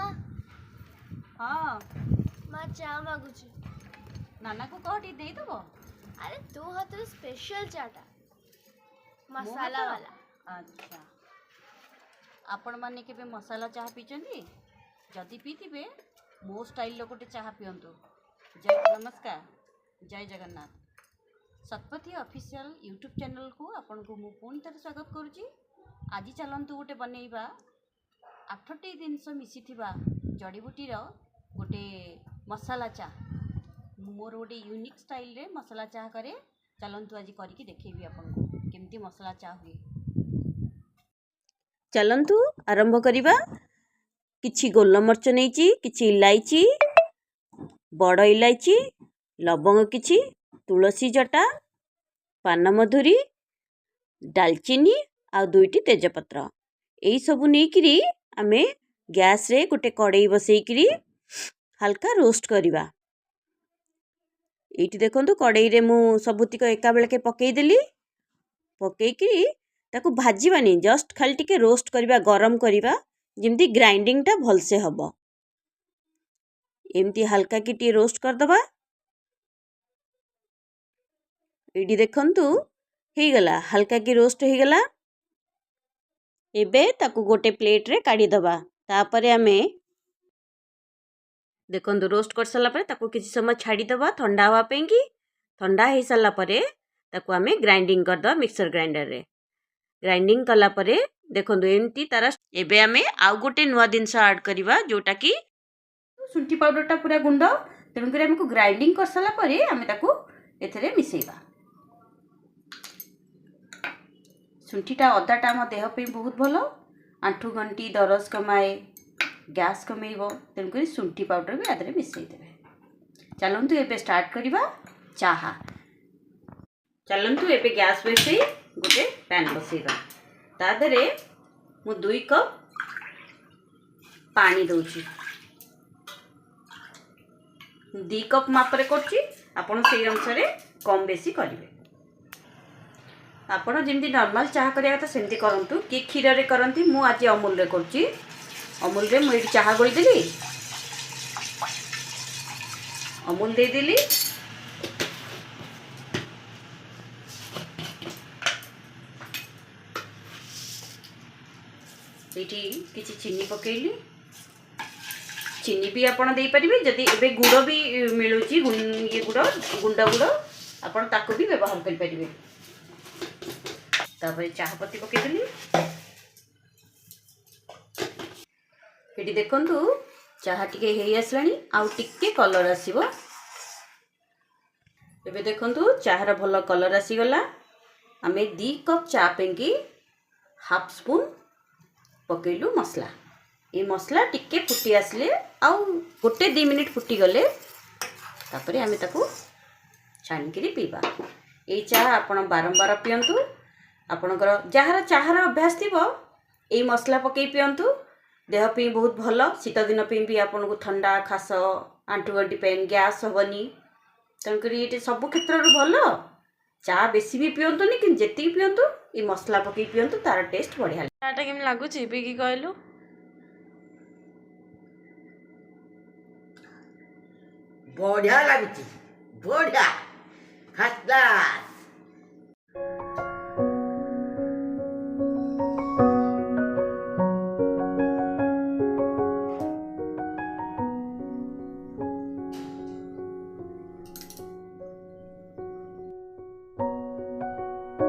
माँ हाँ माँ चा मागुची नाना को कह टी दे दबो। अरे तू हाथ स्पेशल चाटा मसाला वाला। अच्छा आपण माने केबे मसाला चाह पीचंदी जदि पीथिबे मो स्टाइल लो गोटे चाह पियंतु। जय नमस्कार जय Jagannath Satpathy official YouTube channel को आपण को मु पुणी थरे स्वागत करूची। आज चलंतु गोटे बनेइबा 8टी जिनस मिसिथिबा जड़ीबूटीर गोटे मसाला चाह। मोर गोटे यूनिक स्टाइल रे मसाला चाह करे चलंतु आज करके देखेबी आपण को केमती मसाला चाह हुए। चलंतु आरंभ करिबा। किछि गोलमरच नेइची, किछि इलायची, बड़ इलायची, लवंग किछि, तुलसी जटा, पानमधुरी, डालचीनी आ 2टी तेजपत्र एई सबु नेइकिरी आमे गैस रे गोटे कड़ाई बसैकिरी हल्का रोस्ट करिबा। एइटी देखंतु कड़ाई रे मु सबुतिक एका बेलके पकेई देली। पकेइकिरी ताकू भाजीबानी जस्ट खाली टिके रोस्ट करिबा गरम करिबा जेमती ग्राइंडिंग टा भलसे हबो। एमती हल्का की टी रोस्ट कर दबा। एडी देखंतु हे गला हल्का की रोस्ट हे गला। एबे ताकू गोटे प्लेट रे काढी दबा। तापरे आमे देखंतु रोस्ट कर सला परे ताकू किछि समय छाडी दबा ठंडा हवा पेंगी। ठंडा हे सला परे ताकू आमे ग्राइंडिंग कर दबा मिक्सर ग्राइंडर रे। ग्राइंडिंग कला परे देखंतु एमती तारा एबे आमे आउ गोटे नुवा दिनस ऐड करिबा जोटा की शुंठी पाउडर टा पूरा गुंड। तेणु करी हमको ग्राइंडिंग कर सला परे आमे ताकू एथरे मिसेइबा। शुंठीटा अदाटा मो देह पे बहुत भलो आंठू गंटी दरज कमाए गैस कमेइबो। तेणु करी शुंठी पाउडर भी आदरे मिसेइ देबे। चलंतु एबे स्टार्ट करिबा चाहा। चलंतु एबे गैस बसई गोटे पैन बसईबा। ता देरे मु 2 कप पानी दउची। 2 कप मापरे करची आपण सेई अनुसार कम बेसी करिवे। आपण जेमती नॉर्मल चाह करिया त सेमती करंतु कि क्षीर रे करंती। मु आज अमूल रे करची। अमूल रे मु चाह गोली देली अमूल दे देली। एठी किछि चीनी पकेइली। चीनी भी आपण दे परिबे जदि एबे गुड़ भी मिलुची ये गुड़ गुंडा गुड़ आपण ताको भी व्यवहार कर परिबे। तापर चाह पत्ती पके देली। एठी देखंतु चाह टिके हेई आसलानी आउ टिके कलर आसीबो। एबे देखंतु चाह रा भलो कलर आसी गला। आमे 2 कप चा पेंकी हाफ स्पून पकेलु मसला। ये मसला टिके फुटी आसले आउ गोटे 2 मिनिट फुटी गले तापरे आमे ताकू छानिकिरी पीबा। ए चाह आपण बारंबार पियंतु। आपणकर जहाँ चाहर अभ्यास थी यही मसला पकई पियंतु। देह पे बहुत भल। शीत दिन पे भी आपन को ठंडा खास आंठुगंटी पेन गैस हेनी। तेणुक ये सब क्षेत्र भल। चा बेसी भी पियंतुनी कि जेती पियंतु ये मसला पकई पियंतु तार टेस्ट बढ़िया। चाटा केम लागुची पीकी कहलु। बढ़िया लगुची बढ़िया खास क्लास।